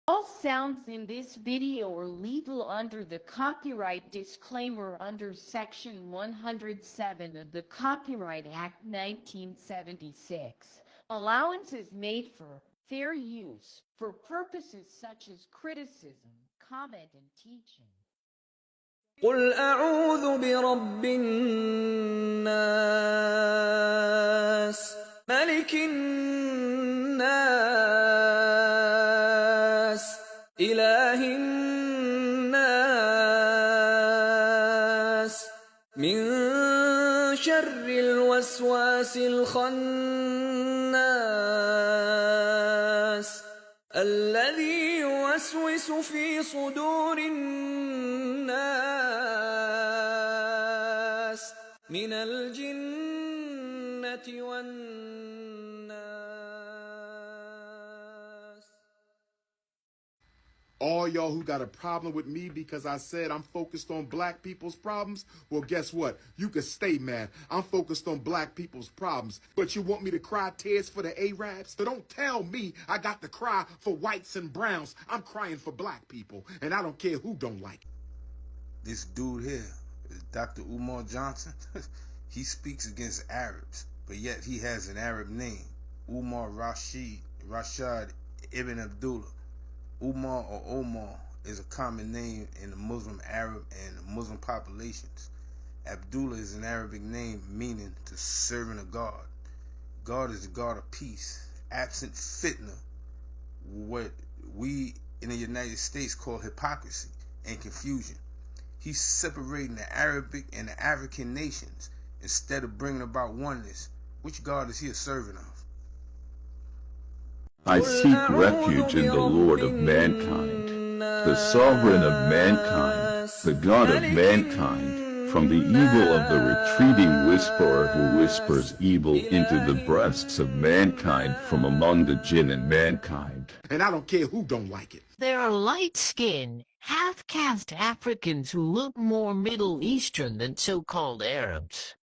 All sounds in this video are legal under the copyright disclaimer under Section 107 of the Copyright Act 1976. Allowance is made for fair use for purposes such as criticism, comment, and teaching. قل أعوذ برب الناس ملك الناس إله الناس من شر الوسواس الخناس الذي يوسوس في صدور الناس من الجنة والناس. All y'all who got a problem with me because I said I'm focused on black people's problems, well, guess what? You can stay mad. I'm focused on black people's problems. But you want me to cry tears for the Arabs? So don't tell me I got to cry for whites and browns. I'm crying for black people, and I don't care who don't like it. This dude here is Dr. Umar Johnson. He speaks against Arabs, but yet he has an Arab name, Umar Rashad Ibn Abdullah. Umar or Omar is a common name in the Muslim, Arab, and Muslim populations. Abdullah is an Arabic name meaning to servant of God. God is the God of peace. Absent Fitnah, what we in the United States call hypocrisy and confusion. He's separating the Arabic and the African nations instead of bringing about oneness. Which God is he a servant of? I seek refuge in the Lord of mankind, the sovereign of mankind, the God of mankind, from the evil of the retreating whisperer who whispers evil into the breasts of mankind from among the jinn and mankind. And I don't care who don't like it. There are light-skinned, half-caste Africans who look more Middle Eastern than so-called Arabs.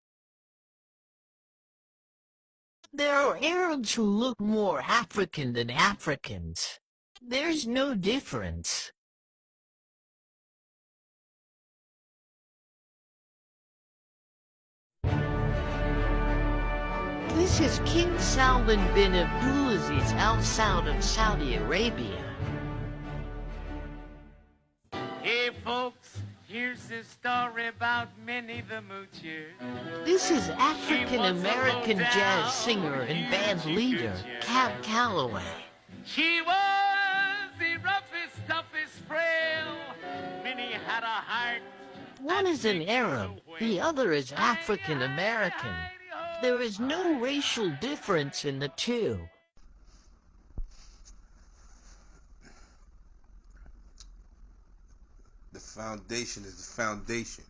There are Arabs who look more African than Africans. There's no difference. This is King Salman bin Abdulaziz Al Saud of Saudi Arabia. Hey folks, here's the story about Minnie the Moocher. This is African-American jazz singer and band leader, Cab Calloway. She was the roughest, toughest frail. Minnie had a heart. One is an Arab, the other is African-American. There is no racial difference in the two. The foundation is the foundation.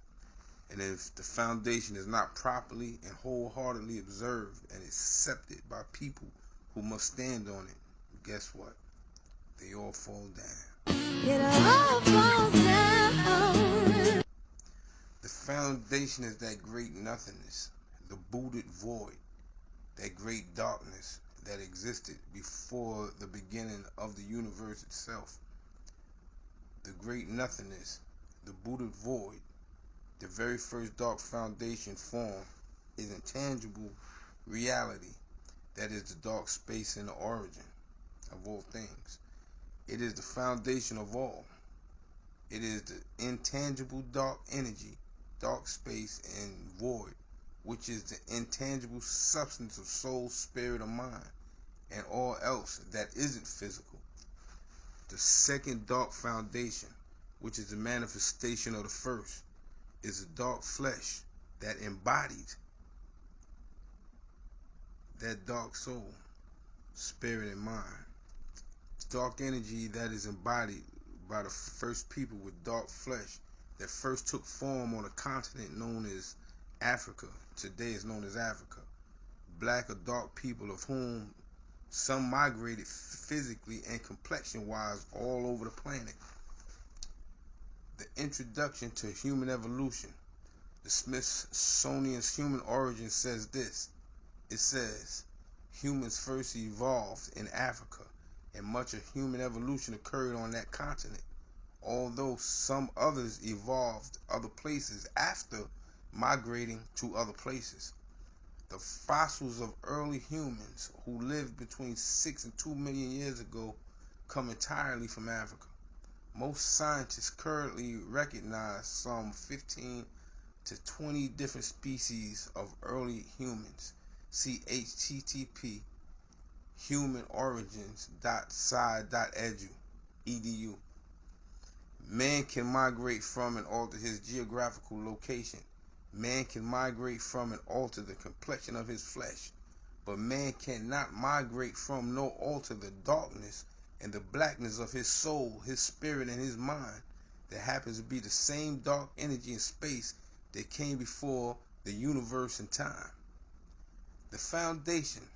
And if the foundation is not properly and wholeheartedly observed and accepted by people who must stand on it, guess what? They all fall down. It all falls down. The foundation is that great nothingness, the booted void, that great darkness that existed before the beginning of the universe itself. The great nothingness, the booted void, the very first dark foundation form is intangible reality. That is the dark space and the origin of all things. It is the foundation of all. It is the intangible dark energy, dark space, and void, which is the intangible substance of soul, spirit, or mind, and all else that isn't physical. The second dark foundation, which is the manifestation of the first, is the dark flesh that embodied that dark soul, spirit, and mind. Dark energy that is embodied by the first people with dark flesh that first took form on a continent known as Africa. Today is known as Africa. Black or dark people, of whom some migrated physically and complexion-wise all over the planet. The introduction to human evolution. The Smithsonian's Human Origin says this. It says, humans first evolved in Africa and much of human evolution occurred on that continent, although some others evolved other places after migrating to other places. The fossils of early humans who lived between 6 and 2 million years ago come entirely from Africa. Most scientists currently recognize some 15 to 20 different species of early humans. See http humanorigins.sci.edu. Man can migrate from and alter his geographical location. Man can migrate from and alter the complexion of his flesh. But man cannot migrate from nor alter the darkness and the blackness of his soul, his spirit, and his mind that happens to be the same dark energy and space that came before the universe and time. The foundation,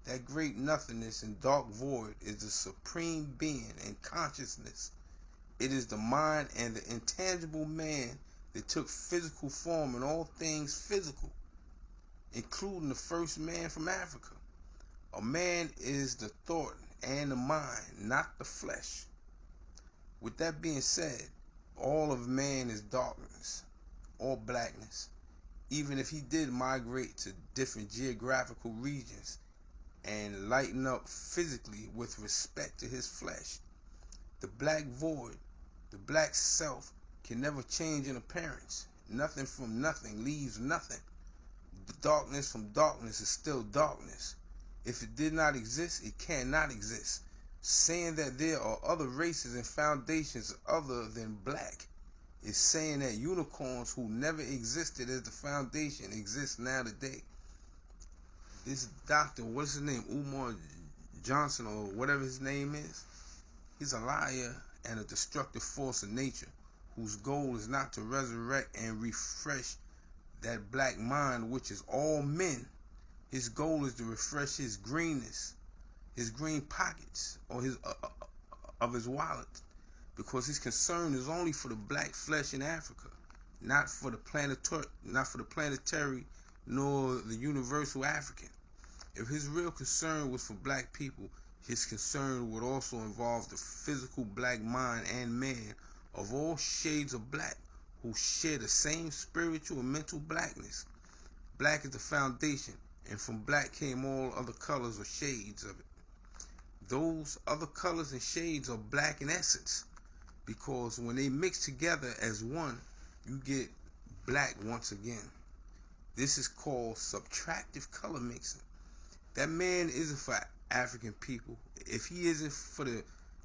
that great nothingness and dark void, is the supreme being and consciousness. It is the mind and the intangible man that took physical form in all things physical, including the first man from Africa. A man is the thought and the mind, not the flesh. With that being said, all of man is darkness or blackness, even if he did migrate to different geographical regions and lighten up physically with respect to his flesh. The black void, the black self, can never change in appearance. Nothing from nothing leaves nothing. The darkness from darkness is still darkness. If it did not exist, it cannot exist. Saying that there are other races and foundations other than black is saying that unicorns who never existed as the foundation exist now today. This doctor, what's his name, Umar Johnson or whatever his name is, he's a liar and a destructive force of nature whose goal is not to resurrect and refresh that black mind, which is all men. His goal is to refresh his greenness, his green pockets, or his of his wallet, because his concern is only for the black flesh in Africa, not for the planetary, nor the universal African. If his real concern was for black people, his concern would also involve the physical black mind and man of all shades of black who share the same spiritual and mental blackness. Black is the foundation, and from black came all other colors or shades of it. Those other colors and shades are black in essence, because when they mix together as one, you get black once again. This is called subtractive color mixing. That man isn't for African people if he isn't for the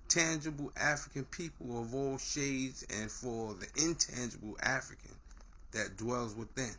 tangible African people of all shades and for the intangible African that dwells within.